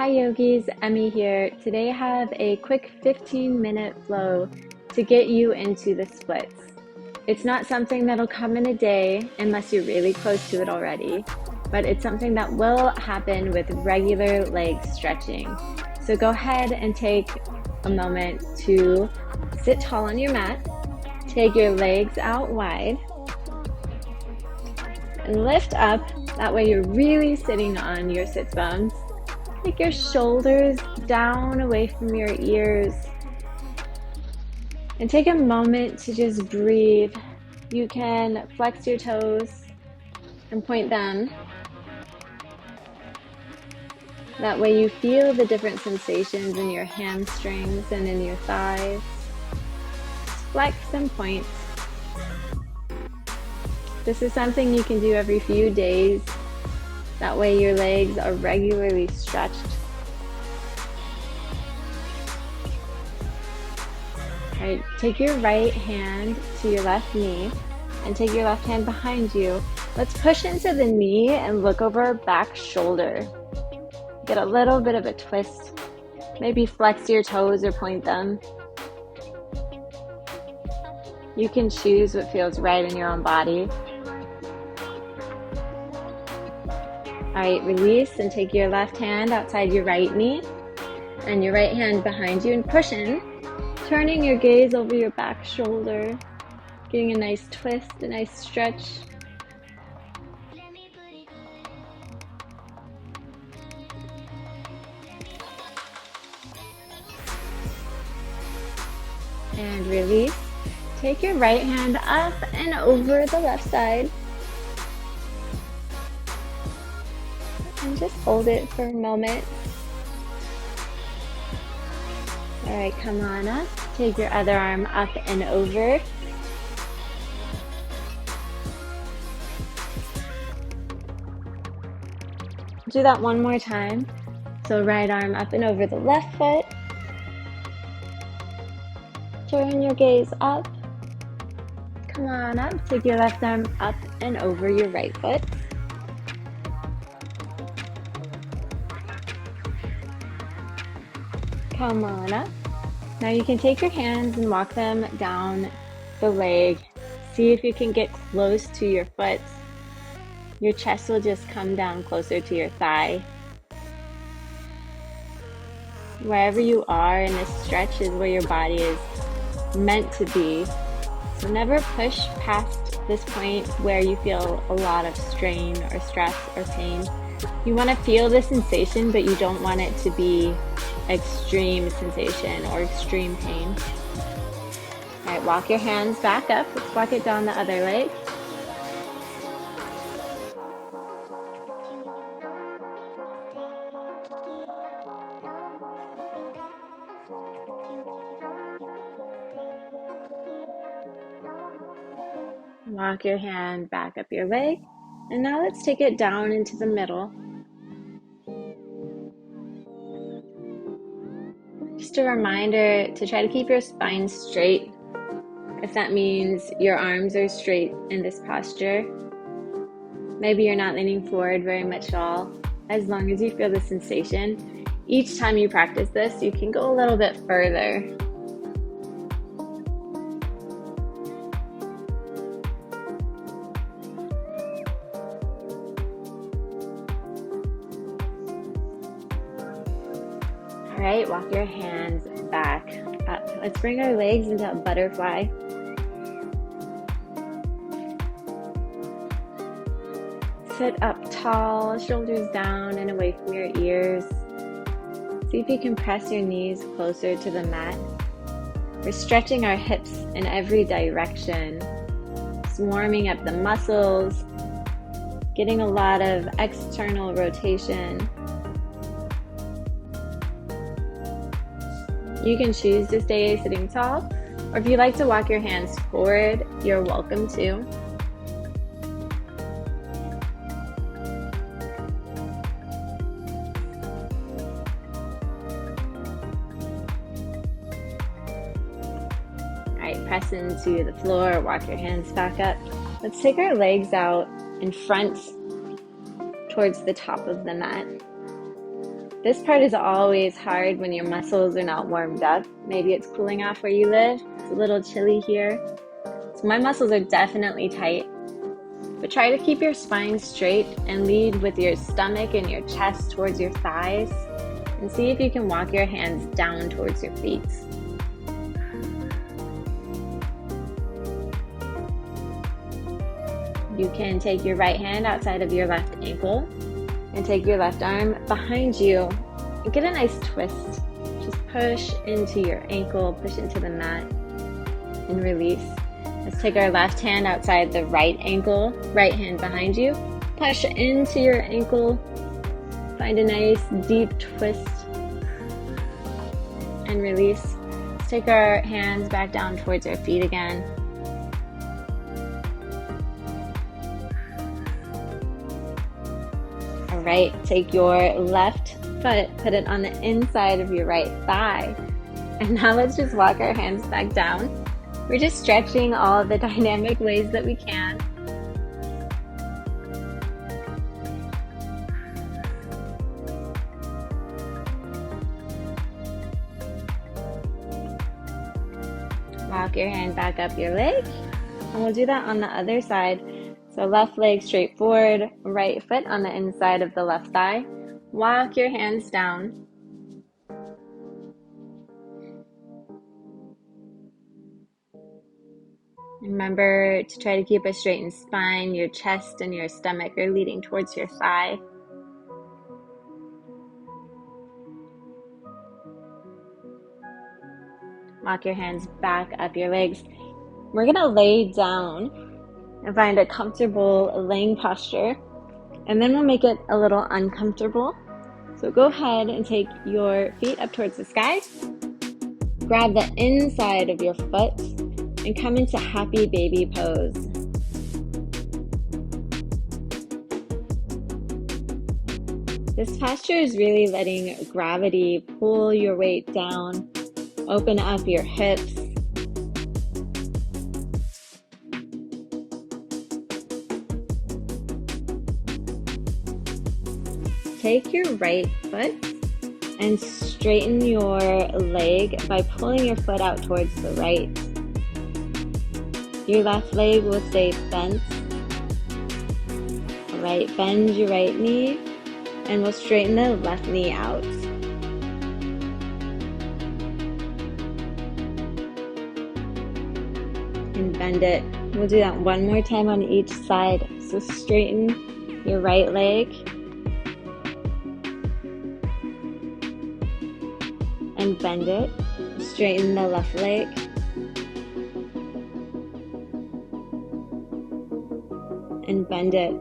Hi yogis, Emmy here. Today I have a quick 15-minute flow to get you into the splits. It's not something that'll come in a day unless you're really close to it already, but it's something that will happen with regular leg stretching. So go ahead and take a moment to sit tall on your mat, take your legs out wide, and lift up. That way you're really sitting on your sits bones. Take your shoulders down away from your ears and take a moment to just breathe. You can flex your toes and point them. That way you feel the different sensations in your hamstrings and in your thighs. Flex and point. This is something you can do every few days. That way your legs are regularly stretched. All right, take your right hand to your left knee and take your left hand behind you. Let's push into the knee and look over our back shoulder. Get a little bit of a twist. Maybe flex your toes or point them. You can choose what feels right in your own body. All right, release and take your left hand outside your right knee and your right hand behind you and push in, turning your gaze over your back shoulder, getting a nice twist, a nice stretch. And release. Take your right hand up and over the left side. And just hold it for a moment. All right, come on up. Take your other arm up and over. Do that one more time. So right arm up and over the left foot. Turn your gaze up. Come on up. Take your left arm up and over your right foot. Come on up. Now you can take your hands and walk them down the leg. See if you can get close to your foot. Your chest will just come down closer to your thigh. Wherever you are in this stretch is where your body is meant to be. So never push past this point where you feel a lot of strain or stress or pain. You want to feel the sensation, but you don't want it to be extreme sensation or extreme pain. All right, walk your hands back up. Let's walk it down the other leg. Walk your hand back up your leg. And now let's take it down into the middle. Just a reminder to try to keep your spine straight. If that means your arms are straight in this posture, maybe you're not leaning forward very much at all. As long as you feel the sensation, each time you practice this, you can go a little bit further. All right, walk your hands back up. Let's bring our legs into a butterfly. Sit up tall, shoulders down and away from your ears. See if you can press your knees closer to the mat. We're stretching our hips in every direction. Just warming up the muscles, getting a lot of external rotation. You can choose to stay sitting tall, or if you like to walk your hands forward, you're welcome to. All right, press into the floor, walk your hands back up. Let's take our legs out in front towards the top of the mat. This part is always hard when your muscles are not warmed up. Maybe it's cooling off where you live. It's a little chilly here. So my muscles are definitely tight. But try to keep your spine straight and lead with your stomach and your chest towards your thighs. And see if you can walk your hands down towards your feet. You can take your right hand outside of your left ankle and take your left arm behind you and get a nice twist. Just push into your ankle, push into the mat, and release. Let's take our left hand outside the right ankle, right hand behind you. Push into your ankle, find a nice deep twist, and release. Let's take our hands back down towards our feet again. All right, take your left foot, put it on the inside of your right thigh. And now let's just walk our hands back down. We're just stretching all the dynamic ways that we can. Walk your hand back up your leg, and we'll do that on the other side. So left leg straight forward, right foot on the inside of the left thigh. Walk your hands down. Remember to try to keep a straightened spine. Your chest and your stomach are leading towards your thigh. Walk your hands back up your legs. We're going to lay down and find a comfortable laying posture. And then we'll make it a little uncomfortable. So go ahead and take your feet up towards the sky. Grab the inside of your foot and come into happy baby pose. This posture is really letting gravity pull your weight down. Open up your hips. Take your right foot and straighten your leg by pulling your foot out towards the right. Your left leg will stay bent. All right, bend your right knee and we'll straighten the left knee out. And bend it. We'll do that one more time on each side. So straighten your right leg and bend it. Straighten the left leg and bend it.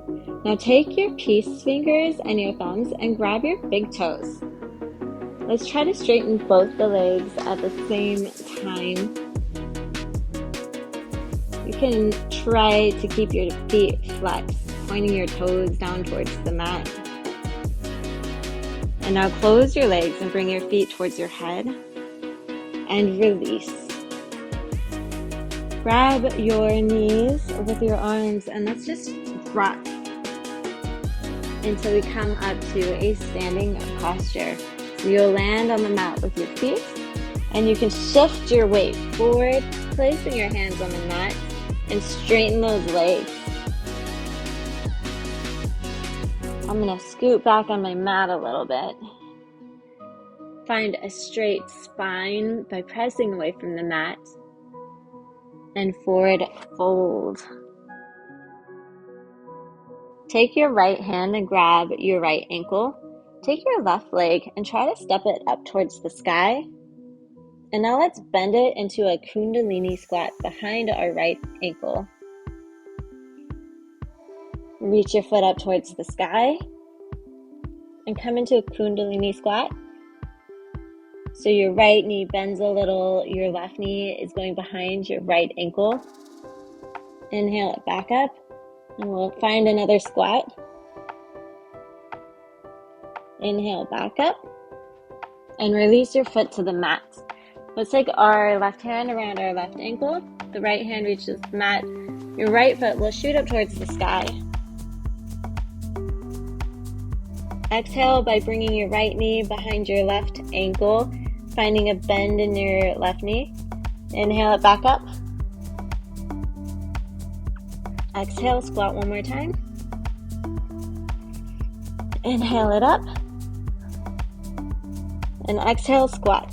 Now take your peace fingers and your thumbs and grab your big toes. Let's try to straighten both the legs at the same time. You can try to keep your feet flexed, pointing your toes down towards the mat. And now close your legs and bring your feet towards your head and release. Grab your knees with your arms and let's just rock until we come up to a standing posture. So you'll land on the mat with your feet and you can shift your weight forward, placing your hands on the mat and straighten those legs. I'm going to scoot back on my mat a little bit. Find a straight spine by pressing away from the mat. And forward fold. Take your right hand and grab your right ankle. Take your left leg and try to step it up towards the sky. And now let's bend it into a Kundalini squat behind our right ankle. Reach your foot up towards the sky and come into a Kundalini squat. So your right knee bends a little, your left knee is going behind your right ankle. Inhale it back up and we'll find another squat. Inhale back up and release your foot to the mat. Let's take our left hand around our left ankle. The right hand reaches the mat. Your right foot will shoot up towards the sky. Exhale by bringing your right knee behind your left ankle, finding a bend in your left knee. Inhale it back up. Exhale, squat one more time. Inhale it up. And exhale, squat.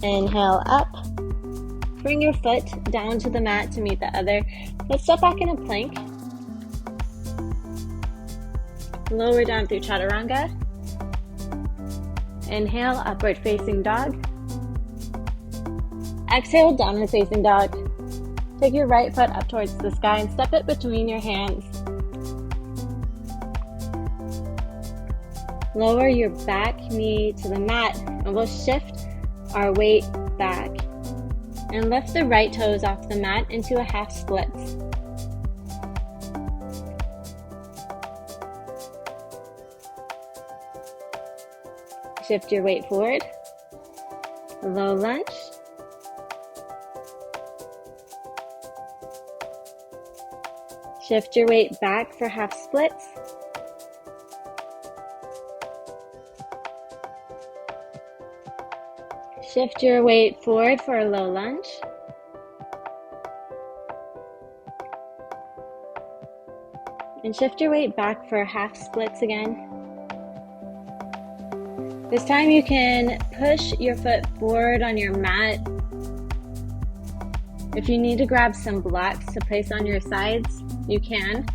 Inhale up. Bring your foot down to the mat to meet the other. Let's step back in a plank. Lower down through chaturanga. Inhale, upward facing dog. Exhale, downward facing dog. Take your right foot up towards the sky and step it between your hands. Lower your back knee to the mat and we'll shift our weight back and lift the right toes off the mat into a half split. Shift your weight forward. Low lunge. Shift your weight back for half splits. Shift your weight forward for a low lunge. And shift your weight back for half splits again. This time you can push your foot forward on your mat. If you need to grab some blocks to place on your sides, you can.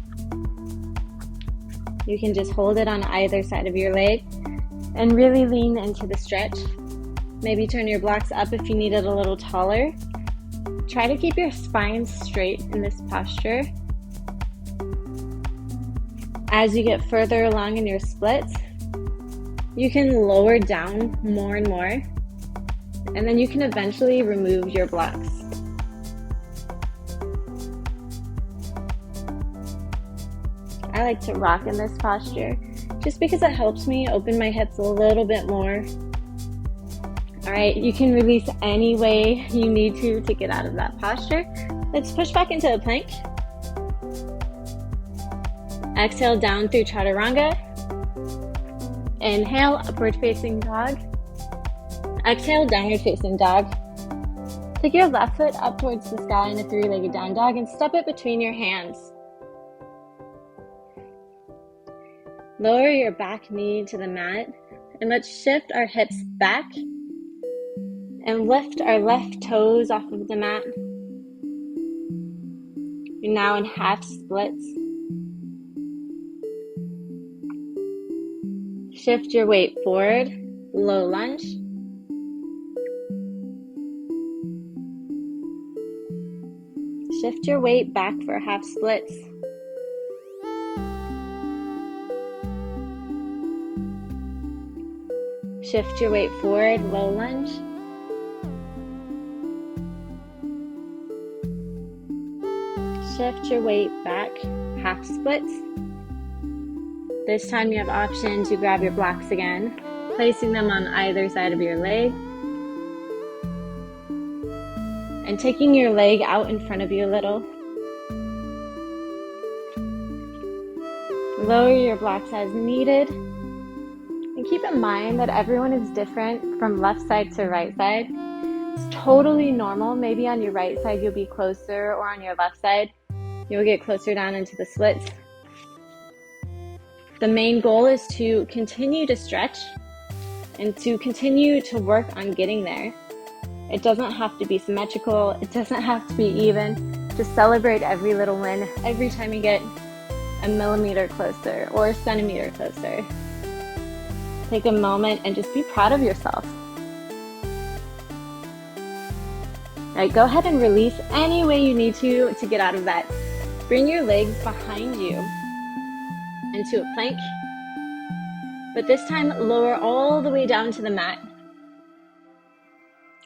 You can just hold it on either side of your leg and really lean into the stretch. Maybe turn your blocks up if you need it a little taller. Try to keep your spine straight in this posture. As you get further along in your splits, you can lower down more and more, and then you can eventually remove your blocks. I like to rock in this posture just because it helps me open my hips a little bit more. All right, you can release any way you need to get out of that posture. Let's push back into a plank. Exhale down through chaturanga. Inhale, upward facing dog. Exhale, downward facing dog. Take your left foot up towards the sky in a three-legged down dog and step it between your hands. Lower your back knee to the mat and let's shift our hips back and lift our left toes off of the mat. You're now in half splits. Shift your weight forward, low lunge. Shift your weight back for half splits. Shift your weight forward, low lunge. Shift your weight back, half splits. This time you have option to grab your blocks again, placing them on either side of your leg. And taking your leg out in front of you a little. Lower your blocks as needed. And keep in mind that everyone is different from left side to right side. It's totally normal. Maybe on your right side you'll be closer, or on your left side you'll get closer down into the splits. The main goal is to continue to stretch and to continue to work on getting there. It doesn't have to be symmetrical. It doesn't have to be even. Just celebrate every little win every time you get a millimeter closer or a centimeter closer. Take a moment and just be proud of yourself. All right, go ahead and release any way you need to get out of that. Bring your legs behind you into a plank, but this time lower all the way down to the mat.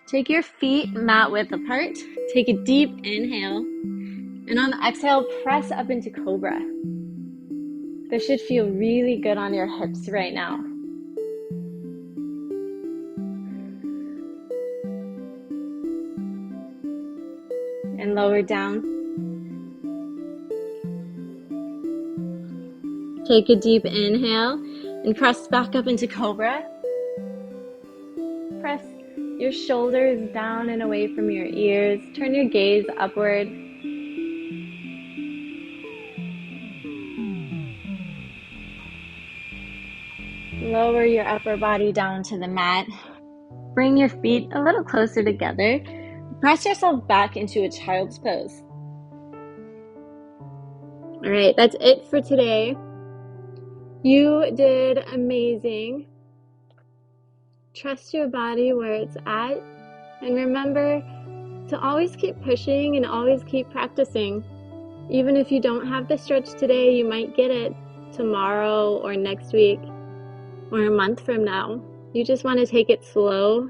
Take your feet mat width apart. Take a deep inhale, and on the exhale, press up into cobra. This should feel really good on your hips right now. And lower down. Take a deep inhale and press back up into Cobra. Press your shoulders down and away from your ears. Turn your gaze upward. Lower your upper body down to the mat. Bring your feet a little closer together. Press yourself back into a child's pose. All right, that's it for today. You did amazing. Trust your body where it's at, and remember to always keep pushing and always keep practicing. Even if you don't have the stretch today, you might get it tomorrow or next week or a month from now. You just want to take it slow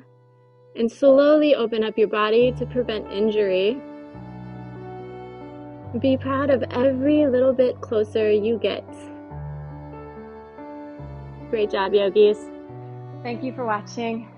and slowly open up your body to prevent injury. Be proud of every little bit closer you get. Great job, yogis. Thank you for watching.